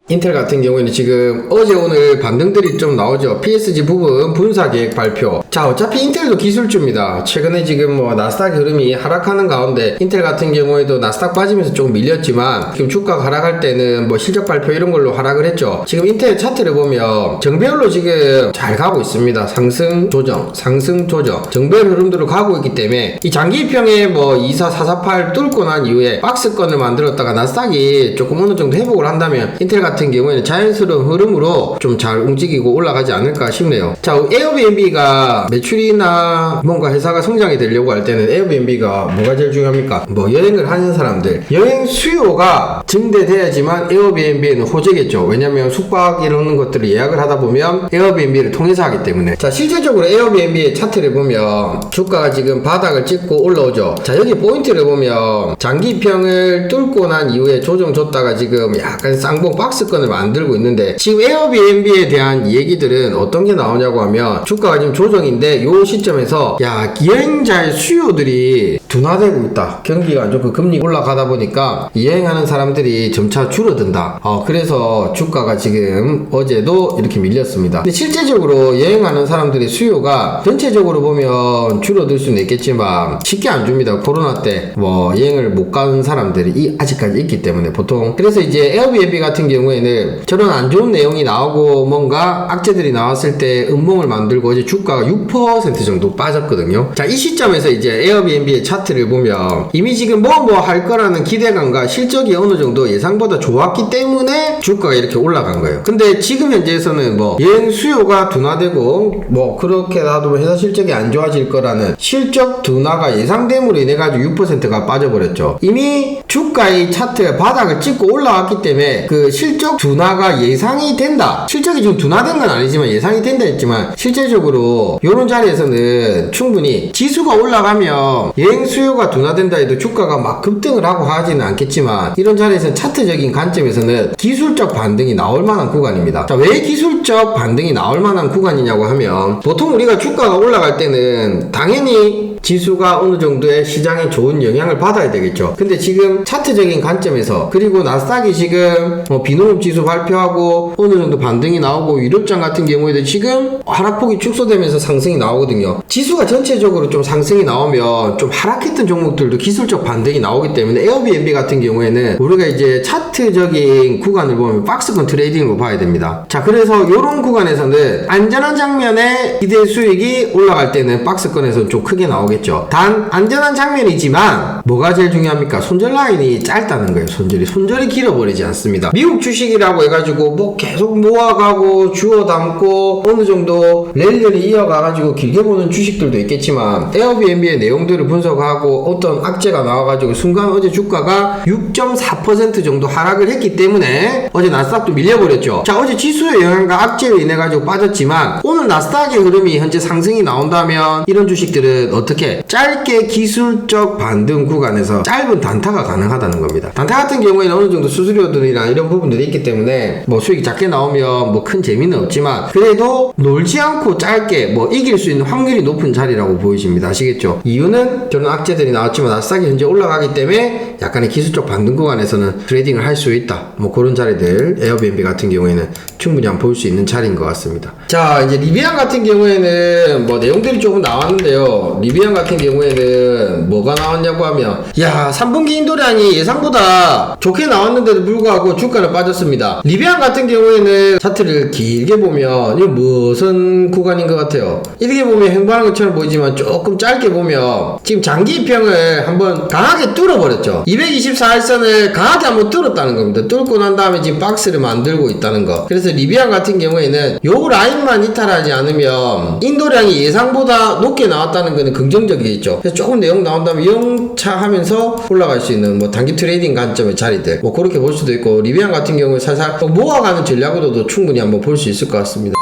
인텔 같은 경우에는 지금 어제 오늘 반등들이 좀 나오죠. PSG 부분 분사 계획 발표. 자, 어차피 인텔도 기술주입니다. 최근에 지금 뭐 나스닥 흐름이 하락하는 가운데 인텔 같은 경우에도 나스닥 빠지면서 조금 밀렸지만 지금 주가가 하락할 때는 뭐 실적 발표 이런 걸로 하락을 했죠. 지금 인텔 차트를 보면 정배열로 지금 잘 가고 있습니다. 상승 조정 정배열 흐름대로 가고 있기 때문에 이 장기평에 뭐 24448 뚫고 난 이후에 박스권을 만들었다가 나스닥이 조금 어느 정도 회복을 한다면 인텔 같은 경우에는 자연스러운 흐름으로 좀 잘 움직이고 올라가지 않을까 싶네요. 자, 에어비앤비가 매출이나 뭔가 회사가 성장이 되려고 할 때는 에어비앤비가 뭐가 제일 중요합니까? 뭐 여행을 하는 사람들, 여행 수요가 증대돼야지만 에어비앤비는 호재겠죠. 왜냐면 숙박 이런 것들을 예약을 하다 보면 에어비앤비를 통해서 하기 때문에. 자, 실질적으로 에어비앤비의 차트를 보면 주가가 지금 바닥을 찍고 올라오죠. 자, 여기 포인트를 보면 장기평을 뚫고 난 이후에 조정 줬다가 지금 약간 쌍봉 박스권을 만들고 있는데, 지금 에어비앤비에 대한 얘기들은 어떤 게 나오냐고 하면 주가가 지금 조정인데 요 시점에서 야, 여행자의 수요들이 둔화되고 있다. 경기가 안 좋고 금리 올라가다 보니까 여행하는 사람들이 점차 줄어든다. 그래서 주가가 지금 어제도 이렇게 밀렸습니다. 근데 실제적으로 여행하는 사람들의 수요가 전체적으로 보면 줄어들 수는 있겠지만 쉽게 안 줍니다. 코로나 때 뭐 여행을 못 가는 사람들이 아직까지 있기 때문에 보통. 그래서 이제 에어비앤비 같은 경우에는 저런 안 좋은 내용이 나오고 뭔가 악재들이 나왔을 때 음봉을 만들고 어제 주가가 6% 정도 빠졌거든요. 자, 이 시점에서 이제 에어비앤비의 차트를 보면 이미 지금 뭐 할 거라는 기대감과 실적이 어느 정도 예상보다 좋았기 때문에 주가가 이렇게 올라간 거예요. 근데 지금 현재에서는 뭐 여행 수요가 둔화되고 뭐 그렇게 나도 회사 실적이 안 좋아질 거라는 실적 둔화가 예상됨으로 인해 가지고 6%가 빠져버렸죠. 이미 주가의 차트가 바닥을 찍고 올라왔기 때문에 그 실적 둔화가 예상이 된다. 실적이 지금 둔화된 건 아니지만 예상이 된다 했지만 실제적으로 이런 자리에서는 충분히 지수가 올라가면 여행 수요가 둔화된다 해도 주가가 막 급등을 하고 하지는 않겠지만 이런 자리에서는 차트적인 관점에서는 기술적 반등이 나올 만한 구간입니다. 자, 왜 기술적 반등이 나올 만한 구간이냐고 하면 보통 우리가 주가가 올라갈 때는 당연히 지수가 어느 정도의 시장에 좋은 영향을 받아야 되겠죠. 근데 지금 차트적인 관점에서 그리고 나스닥이 지금 비농업 지수 발표하고 어느 정도 반등이 나오고 유럽장 같은 경우에도 지금 하락폭이 축소되면서 상승이 나오거든요. 지수가 전체적으로 좀 상승이 나오면 좀 하락했던 종목들도 기술적 반등이 나오기 때문에 에어비앤비 같은 경우에는 우리가 이제 차트적인 구간을 보면 박스권 트레이딩으로 봐야 됩니다. 자, 그래서 이런 구간에서는 안전한 장면에 기대 수익이 올라갈 때는 박스권에서 좀 크게 나오겠죠. 단 안전한 장면이지만 뭐가 제일 중요합니까? 손절 라인이 짧다는 거예요. 손절이 길어버리지 않습니다. 미국 주식이라고 해가지고 뭐 계속 모아가고 주워 담고 어느 정도 랠리를 이어가가지고 길게 보는 주식들도 있겠지만 에어비앤비의 내용들을 분석하고 어떤 악재가 나와가지고 순간 어제 주가가 6.4% 정도 하락을 했기 때문에 어제 나스닥도 밀려버렸죠. 자, 어제 지수의 영향과 악재로 인해가지고 빠졌지만 오늘 나스닥의 흐름이 현재 상승이 나온다면 이런 주식들은 어떻게 짧게 기술적 반등 구간에서 짧은 단타가 가능하다는 겁니다. 단타 같은 경우에는 어느 정도 수수료들이나 이런 부분들이 있기 때문에 뭐 수익이 작게 나오면 뭐 큰 재미는 없지만 그래도 놀지 않고 짧게 뭐 이길 수 있는 확률이 높은 자리라고 보이십니다. 아시겠죠? 이유는 저는 악재들이 나왔지만 나스닥이 현재 올라가기 때문에 약간의 기술적 반등 구간에서는 트레이딩을 할 수 있다. 뭐 그런 자리들 에어비앤비 같은 경우에는 충분히 한번 볼 수 있는 자리인 것 같습니다. 자, 이제 리비안 같은 경우에는 뭐 내용들이 조금 나왔는데요. 리비안 같은 경우에는 뭐가 나왔냐고 하면 야, 3분기 인도량이 예상보다 좋게 나왔는데도 불구하고 주가는 빠졌습니다. 리비안 같은 경우에는 차트를 길게 보면 이거 무슨 구간인 것 같아요. 이렇게 보면 횡보하는 것처럼 보이지만 조금 짧게 보면 지금 장기평을 한번 강하게 뚫어버렸죠. 224일선을 강하게 한번 뚫었다는 겁니다. 뚫고 난 다음에 지금 박스를 만들고 있다는 거. 그래서 리비안 같은 경우에는 요 라인만 이탈하지 않으면 인도량이 예상보다 높게 나왔다는 것은 긍정적이겠죠. 그래서 조금 내용 나온다면 영차하면서 올라갈 수 있는 뭐 단기 트레이딩 관점의 자리들 뭐 그렇게 볼 수도 있고, 리비안 같은 경우에 살살 모아가는 전략으로도 충분히 한번 볼 수 있을 것 같습니다.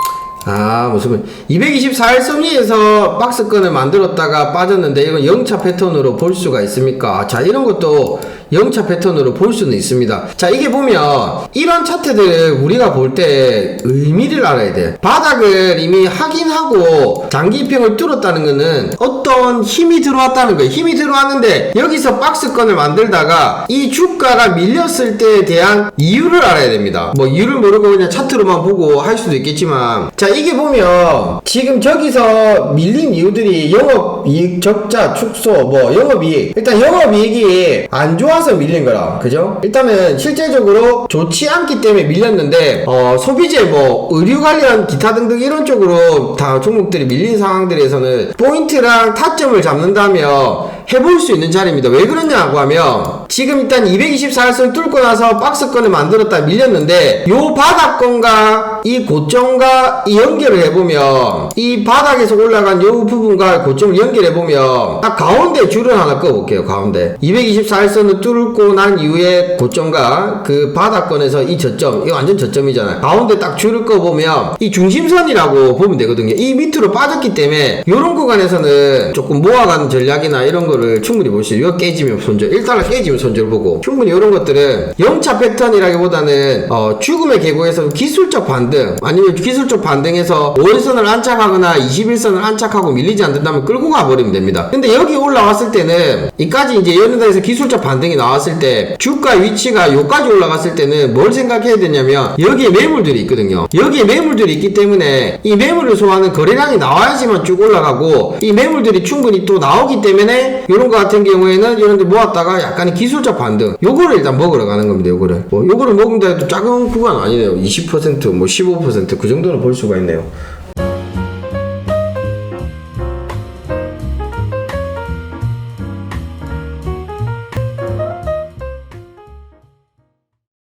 무슨 224일선 위에서 박스권을 만들었다가 빠졌는데 이건 영차 패턴으로 볼 수가 있습니까? 자, 이런 것도 영차 패턴으로 볼 수는 있습니다. 자, 이게 보면 이런 차트들을 우리가 볼 때 의미를 알아야 돼. 바닥을 이미 확인하고 장기평을 뚫었다는 거는 어떤 힘이 들어왔다는 거예요. 힘이 들어왔는데 여기서 박스권을 만들다가 이 주가가 밀렸을 때에 대한 이유를 알아야 됩니다. 뭐 이유를 모르고 그냥 차트로만 보고 할 수도 있겠지만, 자, 이게 보면 지금 저기서 밀린 이유들이 영업이익 적자 축소, 뭐 영업이익, 일단 영업이익이 안 좋아서 밀린 거라, 그죠? 일단은 실제적으로 좋지 않기 때문에 밀렸는데 소비재, 뭐 의류 관련 기타 등등 이런 쪽으로 다 종목들이 밀린 상황들에서는 포인트랑 타점을 잡는다며 해볼 수 있는 자리입니다. 왜 그러냐고 하면 지금 일단 224일선 뚫고 나서 박스권을 만들었다 밀렸는데 요 바닥권과 이 고점과 이 연결을 해보면 이 바닥에서 올라간 요 부분과 고점을 연결해보면 딱 가운데 줄을 하나 꺼볼게요. 가운데 224일선을 뚫고 난 이후에 고점과 그 바닥권에서 이 저점, 이거 완전 저점이잖아요. 가운데 딱 줄을 꺼보면 이 중심선이라고 보면 되거든요. 이 밑으로 빠졌기 때문에 요런 구간에서는 조금 모아가는 전략이나 이런 거를 충분히 볼 수 있어요. 이거 깨지면 손절, 일단은 깨지면 손절 보고, 충분히 이런 것들은 영차 패턴이라기보다는 죽음의 계곡에서 기술적 반등, 아니면 기술적 반등에서 5일선을 안착하거나 21선을 안착하고 밀리지 않는다면 끌고 가버리면 됩니다. 근데 여기 올라왔을 때는 이까지 이제 연다에서 기술적 반등이 나왔을 때 주가 위치가 요까지 올라갔을 때는 뭘 생각해야 되냐면 여기에 매물들이 있거든요. 여기에 매물들이 있기 때문에 이 매물을 소화하는 거래량이 나와야지만 쭉 올라가고, 이 매물들이 충분히 또 나오기 때문에 요런 거 같은 경우에는 이런 데 모았다가 약간의 기술적 반등, 요거를 일단 먹으러 가는 겁니다. 요거를 먹은다 해도 작은 구간 아니네요. 20% 뭐 15% 그 정도는 볼 수가 있네요.